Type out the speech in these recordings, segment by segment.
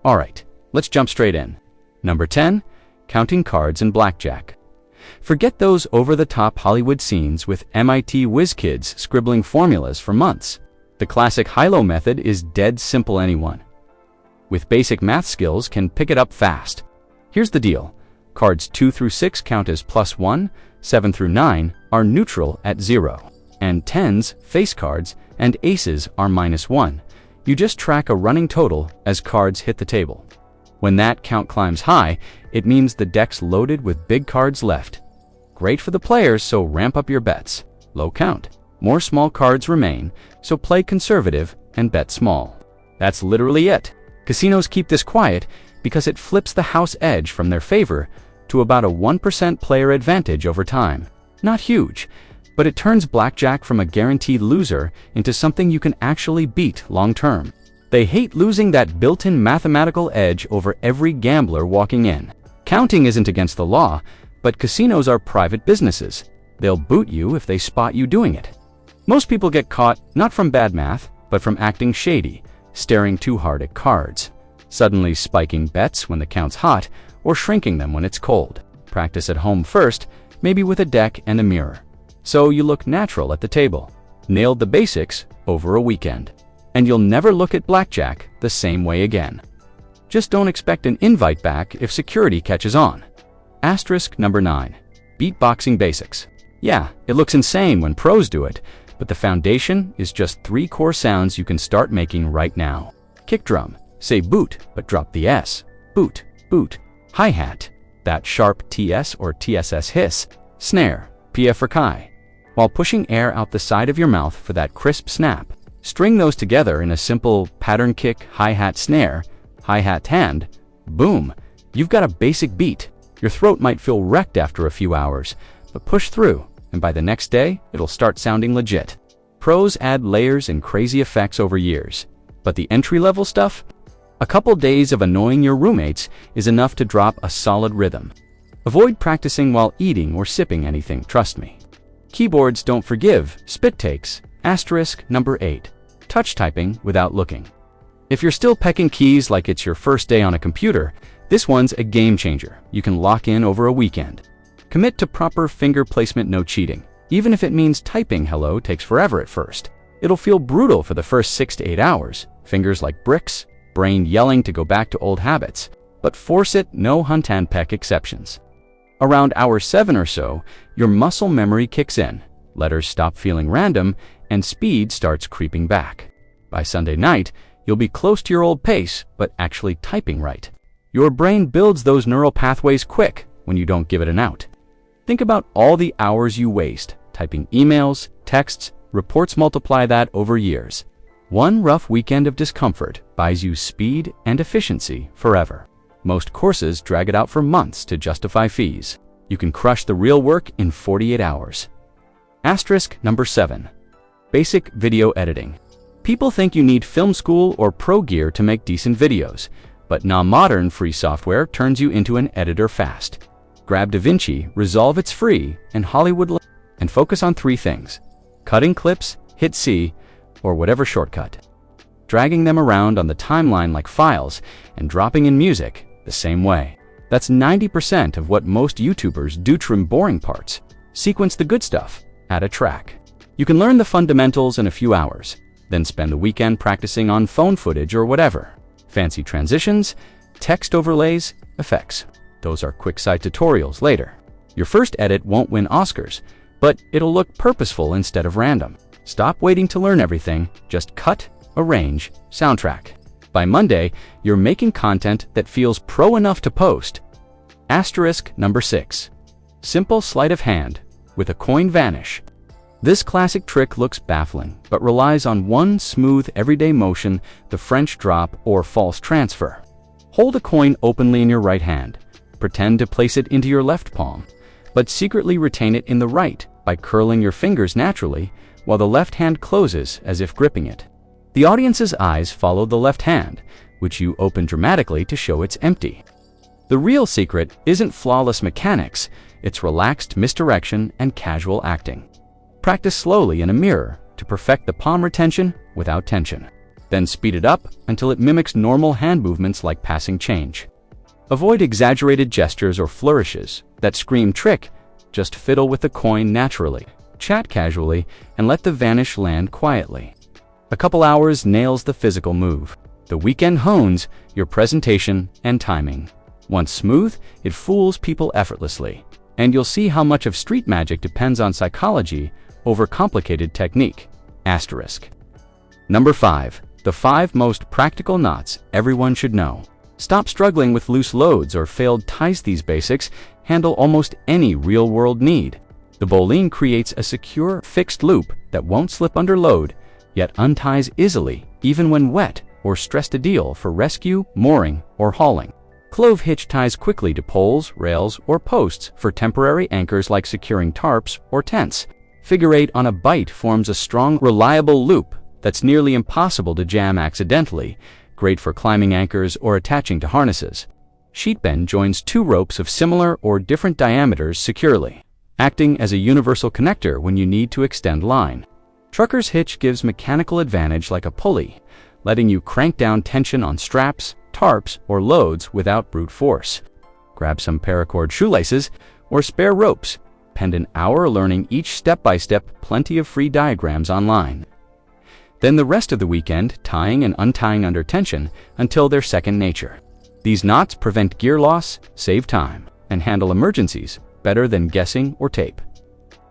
Alright, let's jump straight in. Number 10. Counting cards in Blackjack. Forget those over-the-top Hollywood scenes with MIT whiz kids scribbling formulas for months. The classic high-low method is dead simple. Anyone with basic math skills can pick it up fast. Here's the deal. Cards 2 through 6 count as +1, 7 through 9 are neutral at 0, and 10s, face cards, and aces are -1. You just track a running total as cards hit the table. When that count climbs high, it means the deck's loaded with big cards left. Great for the players, so ramp up your bets. Low count. More small cards remain, so play conservative and bet small. That's literally it. Casinos keep this quiet because it flips the house edge from their favor to about a 1% player advantage over time. Not huge, but it turns blackjack from a guaranteed loser into something you can actually beat long term. They hate losing that built-in mathematical edge over every gambler walking in. Counting isn't against the law, but casinos are private businesses. They'll boot you if they spot you doing it. Most people get caught not from bad math, but from acting shady, staring too hard at cards, suddenly spiking bets when the count's hot, or shrinking them when it's cold. Practice at home first, maybe with a deck and a mirror, so you look natural at the table. Nailed the basics over a weekend, and you'll never look at blackjack the same way again. Just don't expect an invite back if security catches on. Asterisk number 9. Beatboxing Basics. Yeah, it looks insane when pros do it, but the foundation is just 3 core sounds you can start making right now. Kick drum. Say boot, but drop the S. Boot, boot. Hi-hat. That sharp TS or TSS hiss. Snare. PF for Kai. While pushing air out the side of your mouth for that crisp snap. String those together in a simple pattern kick, hi-hat snare, hi-hat hand. Boom. You've got a basic beat. Your throat might feel wrecked after a few hours, but push through, and by the next day, it'll start sounding legit. Pros add layers and crazy effects over years, but the entry-level stuff? A couple days of annoying your roommates is enough to drop a solid rhythm. Avoid practicing while eating or sipping anything, trust me. Keyboards don't forgive spit takes. Asterisk number 8. Touch typing without looking. If you're still pecking keys like it's your first day on a computer, this one's a game changer. You can lock in over a weekend. Commit to proper finger placement, no cheating. Even if it means typing hello takes forever at first. It'll feel brutal for the first 6 to 8 hours. Fingers like bricks, brain yelling to go back to old habits. But force it, no hunt and peck exceptions. Around hour 7 or so, your muscle memory kicks in. Letters stop feeling random, and speed starts creeping back. By Sunday night, you'll be close to your old pace, but actually typing right. Your brain builds those neural pathways quick when you don't give it an out. Think about all the hours you waste typing emails, texts, reports. Multiply that over years. One rough weekend of discomfort buys you speed and efficiency forever. Most courses drag it out for months to justify fees. You can crush the real work in 48 hours. Asterisk number 7. Basic video editing. People think you need film school or pro gear to make decent videos, but modern free software turns you into an editor fast. Grab DaVinci, Resolve, it's free, and Hollywood, and focus on 3 things. Cutting clips, hit C, or whatever shortcut. Dragging them around on the timeline like files, and dropping in music the same way. That's 90% of what most YouTubers do. Trim boring parts. Sequence the good stuff. Add a track. You can learn the fundamentals in a few hours, then spend the weekend practicing on phone footage or whatever. Fancy transitions, text overlays, effects. Those are quick site tutorials later. Your first edit won't win Oscars, but it'll look purposeful instead of random. Stop waiting to learn everything, just cut, arrange, soundtrack. By Monday, you're making content that feels pro enough to post. Asterisk number 6. Simple sleight of hand with a coin vanish. This classic trick looks baffling, but relies on one smooth everyday motion, the French drop or false transfer. Hold a coin openly in your right hand. Pretend to place it into your left palm, but secretly retain it in the right by curling your fingers naturally while the left hand closes as if gripping it. The audience's eyes follow the left hand, which you open dramatically to show it's empty. The real secret isn't flawless mechanics, it's relaxed misdirection and casual acting. Practice slowly in a mirror to perfect the palm retention without tension. Then speed it up until it mimics normal hand movements like passing change. Avoid exaggerated gestures or flourishes that scream trick. Just fiddle with the coin naturally. Chat casually and let the vanish land quietly. A couple hours nails the physical move. The weekend hones your presentation and timing. Once smooth, it fools people effortlessly. And you'll see how much of street magic depends on psychology over complicated technique. Asterisk. Number 5. The 5 most practical knots everyone should know. Stop struggling with loose loads or failed ties. These basics handle almost any real-world need. The bowline creates a secure, fixed loop that won't slip under load, yet unties easily, even when wet or stressed. Ideal for rescue, mooring, or hauling. Clove hitch ties quickly to poles, rails, or posts for temporary anchors like securing tarps or tents. Figure 8 on a bight forms a strong, reliable loop that's nearly impossible to jam accidentally, great for climbing anchors or attaching to harnesses. Sheet bend joins 2 ropes of similar or different diameters securely, acting as a universal connector when you need to extend line. Trucker's hitch gives mechanical advantage like a pulley, letting you crank down tension on straps, tarps, or loads without brute force. Grab some paracord shoelaces or spare ropes. Spend an hour learning each step by step. Plenty of free diagrams online. Then the rest of the weekend tying and untying under tension until they're second nature. These knots prevent gear loss, save time, and handle emergencies better than guessing or tape.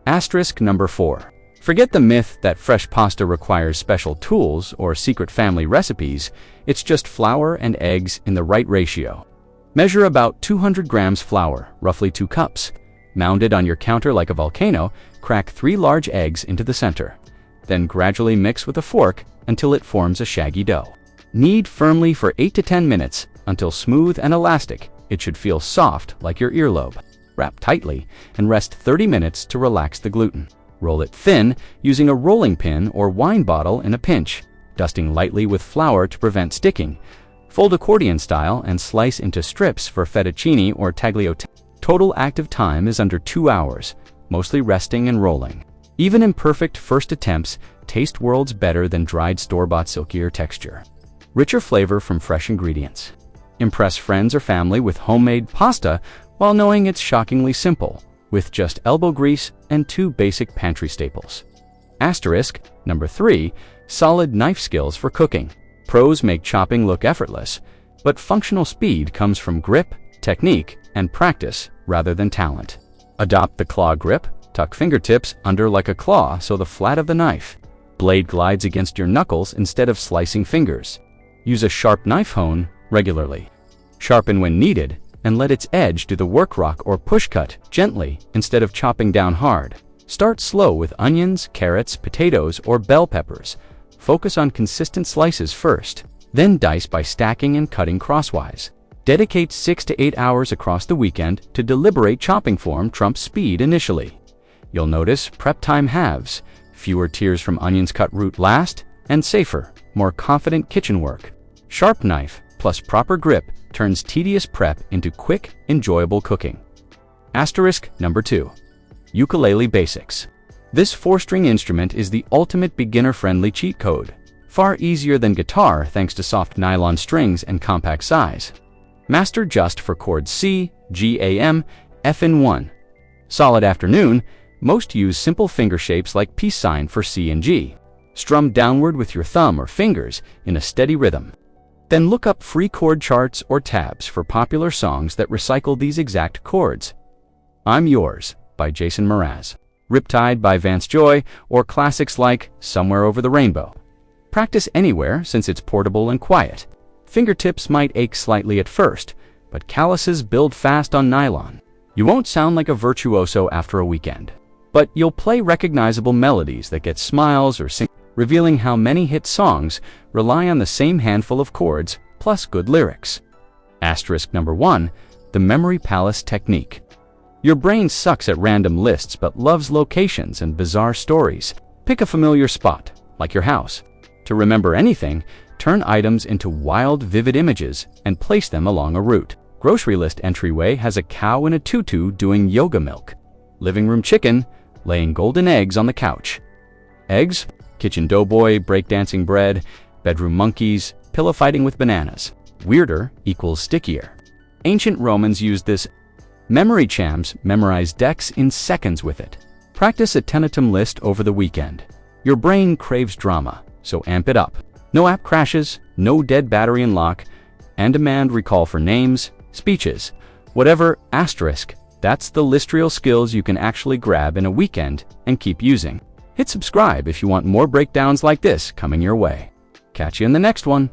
Asterisk number 4. Forget the myth that fresh pasta requires special tools or secret family recipes. It's just flour and eggs in the right ratio. Measure about 200 grams flour, roughly 2 cups. Mound it on your counter like a volcano. Crack 3 large eggs into the center. Then gradually mix with a fork until it forms a shaggy dough. Knead firmly for 8 to 10 minutes until smooth and elastic. It should feel soft like your earlobe. Wrap tightly and rest 30 minutes to relax the gluten. Roll it thin using a rolling pin or wine bottle in a pinch, dusting lightly with flour to prevent sticking. Fold accordion style and slice into strips for fettuccine or tagliatelle. Total active time is under 2 hours, mostly resting and rolling. Even imperfect first attempts taste worlds better than dried store-bought. Silkier texture, richer flavor from fresh ingredients. Impress friends or family with homemade pasta while knowing it's shockingly simple, with just elbow grease and 2 basic pantry staples. Asterisk number 3. Solid knife skills for cooking. Pros make chopping look effortless, but functional speed comes from grip, technique, and practice rather than talent. Adopt the claw grip. Tuck fingertips under like a claw so the flat of the knife blade glides against your knuckles instead of slicing fingers. Use a sharp knife hone regularly. Sharpen when needed and let its edge do the work. Rock or push cut gently instead of chopping down hard. Start slow with onions, carrots, potatoes, or bell peppers. Focus on consistent slices first, then dice by stacking and cutting crosswise. Dedicate 6 to 8 hours across the weekend to deliberate. Chopping form trumps speed initially. You'll notice prep time halves, fewer tears from onions cut root last, and safer, more confident kitchen work. Sharp knife plus proper grip turns tedious prep into quick, enjoyable cooking. Asterisk number 2. Ukulele basics. This 4-string instrument is the ultimate beginner-friendly cheat code. Far easier than guitar thanks to soft nylon strings and compact size. Master just for chords C, G, A, M, F in 1. Solid afternoon. Most use simple finger shapes like peace sign for C and G. Strum downward with your thumb or fingers in a steady rhythm. Then look up free chord charts or tabs for popular songs that recycle these exact chords. I'm Yours by Jason Mraz, Riptide by Vance Joy, or classics like Somewhere Over the Rainbow. Practice anywhere since it's portable and quiet. Fingertips might ache slightly at first, but calluses build fast on nylon. You won't sound like a virtuoso after a weekend, but you'll play recognizable melodies that get smiles or sing, revealing how many hit songs rely on the same handful of chords plus good lyrics. Asterisk number 1. The Memory Palace Technique. Your brain sucks at random lists but loves locations and bizarre stories. Pick a familiar spot, like your house. To remember anything, turn items into wild, vivid images and place them along a route. Grocery list entryway has a cow in a tutu doing yoga milk. Living room chicken laying golden eggs on the couch. Eggs, kitchen doughboy breakdancing bread, Bedroom monkeys, pillow fighting with bananas. Weirder equals stickier. Ancient Romans used this. Memory champs memorize decks in seconds with it. Practice a tenatum list over the weekend. Your brain craves drama, so amp it up. No app crashes, no dead battery in lock, and demand recall for names, speeches, whatever, asterisk. That's the listrial skills you can actually grab in a weekend and keep using. Hit subscribe if you want more breakdowns like this coming your way. Catch you in the next one.